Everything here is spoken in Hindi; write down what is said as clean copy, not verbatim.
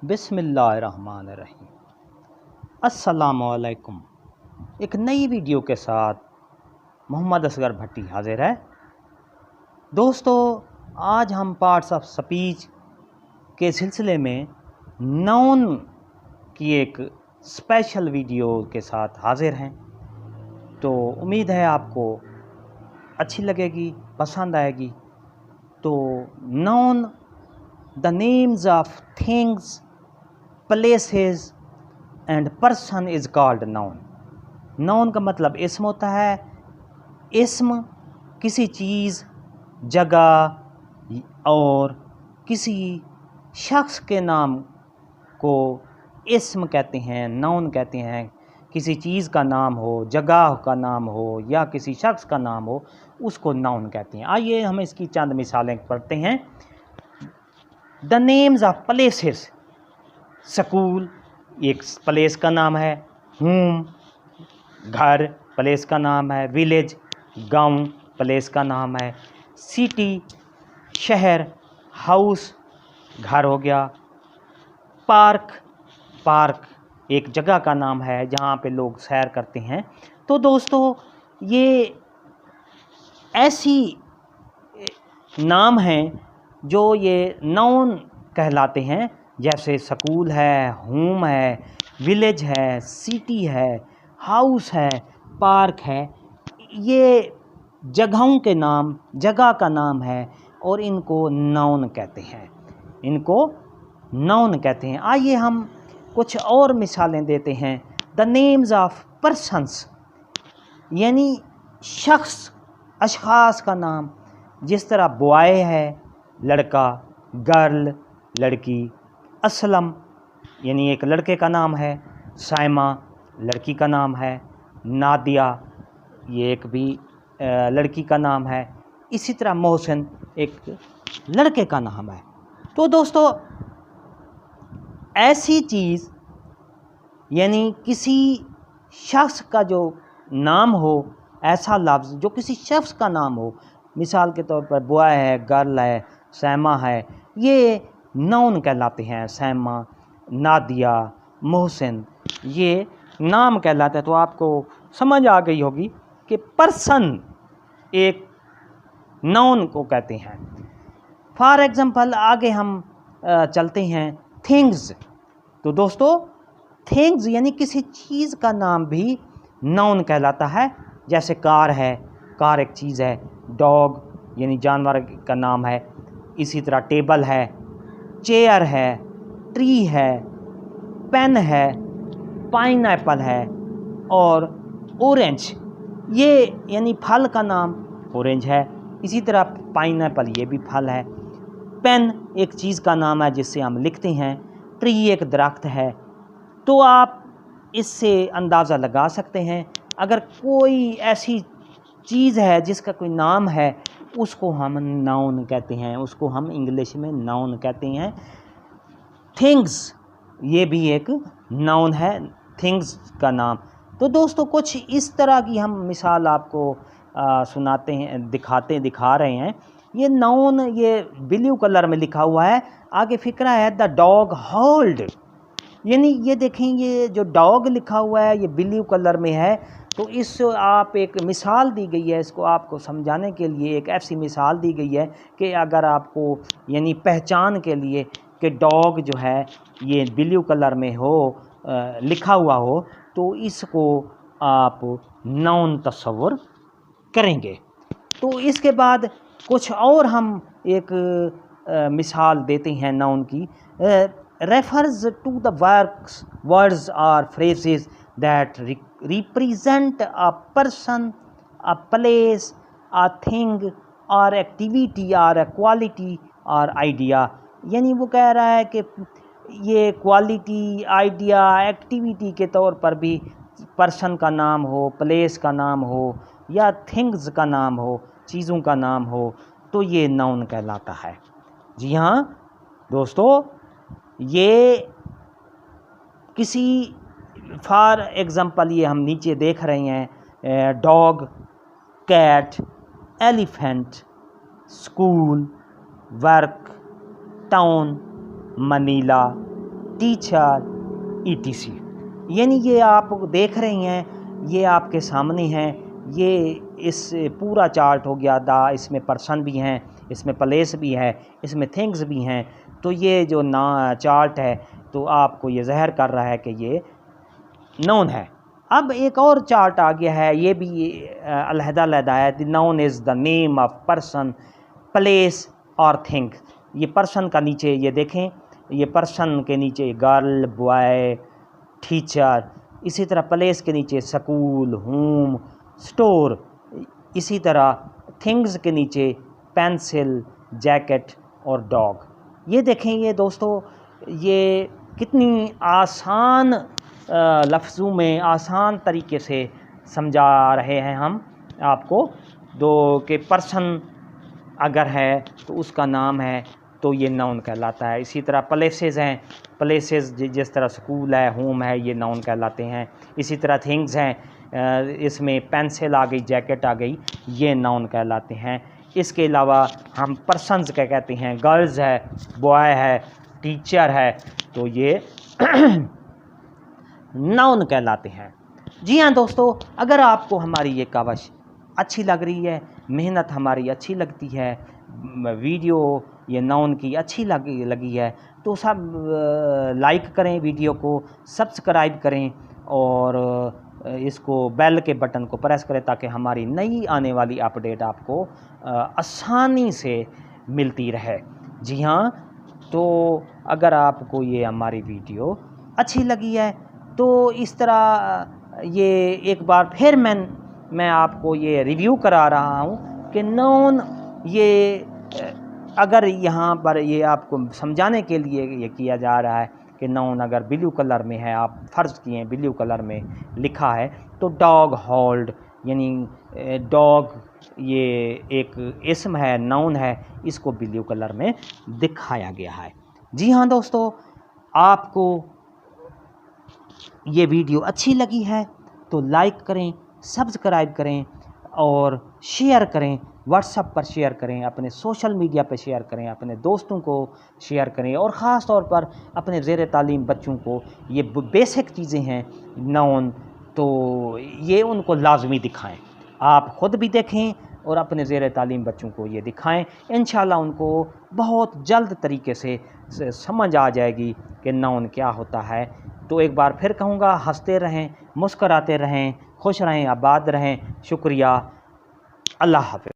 बिस्मिल्लाहिर्रहमानिर्रहीम। अस्सलामुअलैकुम। एक नई वीडियो के साथ मोहम्मद असगर भट्टी हाजिर है। दोस्तों, आज हम पार्ट्स ऑफ स्पीच के सिलसिले में नाउन की एक स्पेशल वीडियो के साथ हाजिर हैं। तो उम्मीद है आपको अच्छी लगेगी, पसंद आएगी। तो noun, the names of things, places and person is called noun. Noun का मतलब इस्म होता है। इस्म किसी चीज़, जगह और किसी शख्स के नाम को इस्म कहते हैं, नाउन कहते हैं। किसी चीज़ का नाम हो, जगह का नाम हो या किसी शख्स का नाम हो, उसको नाउन कहते हैं। आइए हम इसकी चंद मिसालें पढ़ते हैं। The names of places, school एक प्लेस का नाम है। होम घर प्लेस का नाम है। विलेज गांव प्लेस का नाम है। सिटी शहर, हाउस घर हो गया। पार्क एक जगह का नाम है जहाँ पे लोग सैर करते हैं। तो दोस्तों, ये ऐसी नाम हैं जो ये नाउन कहलाते हैं। जैसे स्कूल है, होम है, विलेज है, सिटी है, हाउस है, पार्क है। ये जगहों के नाम, जगह का नाम है और इनको नाउन कहते हैं। आइए हम कुछ और मिसालें देते हैं। द नेम्स ऑफ पर्सन्स, यानी शख्स, अशखास का नाम। जिस तरह बॉय है लड़का, गर्ल लड़की, असलम यानी एक लड़के का नाम है, साइमा लड़की का नाम है, नादिया ये एक भी लड़की का नाम है। इसी तरह मोहसिन एक लड़के का नाम है। तो दोस्तों, ऐसी चीज़ यानी किसी शख्स का जो नाम हो, ऐसा लफ्ज़ जो किसी शख्स का नाम हो, मिसाल के तौर पर बॉय है, गर्ल है, सैमा है, ये नाउन कहलाते हैं। सैमा, नादिया, मोहसिन ये नाम कहलाते हैं। तो आपको समझ आ गई होगी कि पर्सन एक नाउन को कहते हैं। फॉर एग्ज़ाम्पल आगे हम चलते हैं। थिंग्स, तो दोस्तों थिंग्स यानी किसी चीज़ का नाम भी नाउन कहलाता है। जैसे कार है, कार एक चीज़ है। डॉग यानी जानवर का नाम है। इसी तरह टेबल है, चेयर है, ट्री है, पेन है, पाइनएप्पल है और ऑरेंज ये यानी फल का नाम ऑरेंज है। इसी तरह पाइनएप्पल ये भी फल है। पेन एक चीज़ का नाम है जिससे हम लिखते हैं। ट्री एक दरख्त है। तो आप इससे अंदाज़ा लगा सकते हैं, अगर कोई ऐसी चीज़ है जिसका कोई नाम है, उसको हम नाउन कहते हैं, उसको हम इंग्लिश में नाउन कहते हैं। थिंग्स ये भी एक नाउन है, थिंग्स का नाम। तो दोस्तों, कुछ इस तरह की हम मिसाल आपको सुनाते हैं, दिखा रहे हैं। ये नाउन ये ब्लू कलर में लिखा हुआ है। आगे फिक्रा है द डॉग हॉल्ड, यानी ये देखें, ये जो डॉग लिखा हुआ है ये ब्लू कलर में है। तो इस आप एक मिसाल दी गई है, इसको आपको समझाने के लिए एक ऐसी मिसाल दी गई है कि अगर आपको यानी पहचान के लिए कि डॉग जो है ये ब्लू कलर में हो, लिखा हुआ हो, तो इसको आप नाउन तस्वुर करेंगे। तो इसके बाद कुछ और हम एक मिसाल देते हैं नाउन की। refers to the words or phrases that represent a person, a place, a thing or activity or a quality or idea। यानी वो कह रहा है कि ये क्वालिटी, आइडिया, एक्टिविटी के तौर पर भी पर्सन का नाम हो, प्लेस का नाम हो या थिंग्स का नाम हो, चीज़ों का नाम हो, तो ये नाउन कहलाता है। जी हाँ दोस्तों, ये किसी फॉर एग्ज़ाम्पल ये हम नीचे देख रहे हैं, dog, cat, elephant, school, work, town, Manila, teacher, ETC। यानी ये आप देख रहे हैं, ये आपके सामने हैं, ये इस पूरा चार्ट हो गया दा, इसमें पर्सन भी हैं, इसमें प्लेस भी है, इसमें थिंग्स भी हैं। तो ये जो ना चार्ट है तो आपको ये ज़ाहिर कर रहा है कि ये नाउन है। अब एक और चार्ट आ गया है, ये भी अलहदा है। The noun is the name of person, place और थिंग। ये पर्सन का नीचे ये देखें, ये पर्सन के नीचे गर्ल, बॉय, टीचर, इसी तरह प्लेस के नीचे स्कूल, होम, स्टोर, इसी तरह थिंग्स के नीचे पेंसिल, जैकेट और डॉग। ये देखें ये दोस्तों, ये कितनी आसान लफ्ज़ों में आसान तरीके से समझा रहे हैं हम आपको। दो कि पर्सन अगर है तो उसका नाम है तो ये नाउन कहलाता है। इसी तरह प्लेसेस हैं, प्लेसेस जिस तरह स्कूल है, होम है, ये नाउन कहलाते हैं। इसी तरह थिंग्स हैं, इसमें पेंसिल आ गई, जैकेट आ गई, ये नाउन कहलाते हैं। इसके अलावा हम पर्सन्स क्या कहते हैं, गर्ल्स है, बॉय है, टीचर है, तो ये नाउन कहलाते हैं। जी हाँ दोस्तों, अगर आपको हमारी ये कावश अच्छी लग रही है, मेहनत हमारी अच्छी लगती है, वीडियो ये नाउन की अच्छी लगी है, तो सब लाइक करें, वीडियो को सब्सक्राइब करें और इसको बेल के बटन को प्रेस करें ताकि हमारी नई आने वाली अपडेट आपको आसानी से मिलती रहे। जी हाँ, तो अगर आपको ये हमारी वीडियो अच्छी लगी है तो इस तरह ये एक बार फिर मैं आपको ये रिव्यू करा रहा हूँ कि नाउन ये अगर यहाँ पर ये आपको समझाने के लिए ये किया जा रहा है कि नाउन अगर ब्लू कलर में है, आप फ़र्ज़ किए ब्लू कलर में लिखा है, तो डॉग हॉल्ड, यानी डॉग ये एक इसम है, नाउन है, इसको ब्लू कलर में दिखाया गया है। जी हाँ दोस्तों, आपको ये वीडियो अच्छी लगी है तो लाइक करें, सब्सक्राइब करें और शेयर करें, व्हाट्सएप पर शेयर करें, अपने सोशल मीडिया पर शेयर करें, अपने दोस्तों को शेयर करें और ख़ास तौर पर अपने ज़ेर तालीम बच्चों को ये बेसिक चीज़ें हैं नाउन, तो ये उनको लाजमी दिखाएं। आप ख़ुद भी देखें और अपने ज़ेर तालीम बच्चों को ये दिखाएं। इंशाल्लाह उनको बहुत जल्द तरीके से समझ आ जाएगी कि नाउन क्या होता है। तो एक बार फिर कहूँगा, हंसते रहें, मुस्कराते रहें, खुश रहें, आबाद रहें। शुक्रिया, अल्लाह हाफ़िज़।